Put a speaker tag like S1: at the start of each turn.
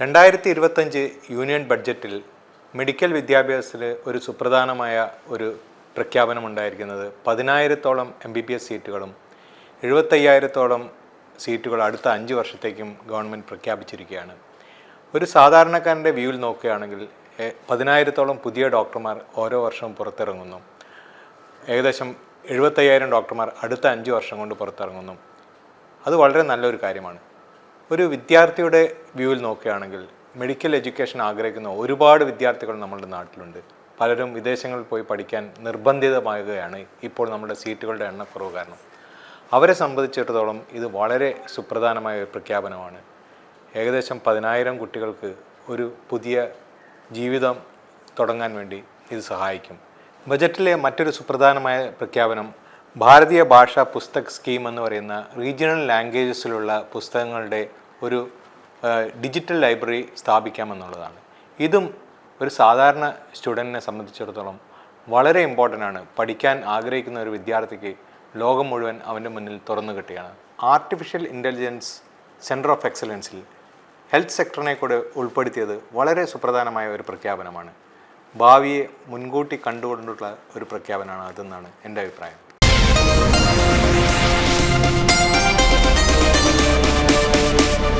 S1: 2025 union ബഡ്ജറ്റിൽ medical വിദ്യാഭ്യാസത്തിൽ ഒരു സുപ്രധാനമായ ഒരു പ്രഖ്യാപനമുണ്ടായിരിക്കുന്നത് 10,000-ഓളം MBBS സീറ്റുകളും 75,000-ഓളം സീറ്റുകൾ അടുത്ത 5 വർഷത്തേക്കും ഗവൺമെൻറ് പ്രഖ്യാപിച്ചിരിക്കുകയാണ്. ഒരു സാധാരണക്കാരൻ്റെ വ്യൂവിൽ നോക്കുകയാണെങ്കിൽ 10,000-ഓളം പുതിയ ഡോക്ടർമാർ ഓരോ വർഷവും പുറത്തിറങ്ങുന്നു. ഏകദേശം 75,000 ഡോക്ടർമാർ അടുത്ത 5 വർഷം കൊണ്ട് പുറത്തിറങ്ങുന്നു. അത് വളരെ നല്ലൊരു കാര്യമാണ്. ഒരു വിദ്യാർത്ഥിയുടെ വ്യൂവിൽ നോക്കുകയാണെങ്കിൽ മെഡിക്കൽ എഡ്യൂക്കേഷൻ ആഗ്രഹിക്കുന്ന ഒരുപാട് വിദ്യാർത്ഥികൾ നമ്മുടെ നാട്ടിലുണ്ട്. പലരും വിദേശങ്ങളിൽ പോയി പഠിക്കാൻ നിർബന്ധിതമാകുകയാണ് ഇപ്പോൾ നമ്മുടെ സീറ്റുകളുടെ എണ്ണക്കുറവ് കാരണം. അവരെ സംബന്ധിച്ചിടത്തോളം ഇത് വളരെ സുപ്രധാനമായ ഒരു പ്രഖ്യാപനമാണ്. ഏകദേശം 10,000 കുട്ടികൾക്ക് ഒരു പുതിയ ജീവിതം തുടങ്ങാൻ വേണ്ടി ഇത് സഹായിക്കും. ബജറ്റിലെ മറ്റൊരു സുപ്രധാനമായ പ്രഖ്യാപനം ഭാരതീയ ഭാഷാ പുസ്തക് സ്കീം എന്ന് പറയുന്ന റീജിയണൽ ലാംഗ്വേജസിലുള്ള പുസ്തകങ്ങളുടെ ഒരു ഡിജിറ്റൽ ലൈബ്രറി സ്ഥാപിക്കാമെന്നുള്ളതാണ്. ഇതും ഒരു സാധാരണ സ്റ്റുഡൻറ്റിനെ സംബന്ധിച്ചിടത്തോളം വളരെ ഇമ്പോർട്ടൻ്റ് ആണ്. പഠിക്കാൻ ആഗ്രഹിക്കുന്ന ഒരു വിദ്യാർത്ഥിക്ക് ലോകം മുഴുവൻ അവൻ്റെ മുന്നിൽ തുറന്നു കിട്ടുകയാണ്. ആർട്ടിഫിഷ്യൽ ഇൻ്റലിജൻസ് സെൻറ്റർ ഓഫ് എക്സലൻസിൽ ഹെൽത്ത് സെക്ടറിനെ കൂടെ ഉൾപ്പെടുത്തിയത് വളരെ സുപ്രധാനമായ ഒരു പ്രഖ്യാപനമാണ്. ഭാവിയെ മുൻകൂട്ടി കണ്ടുകൊണ്ടുള്ള ഒരു പ്രഖ്യാപനമാണ് അതെന്നാണ് എൻ്റെ അഭിപ്രായം.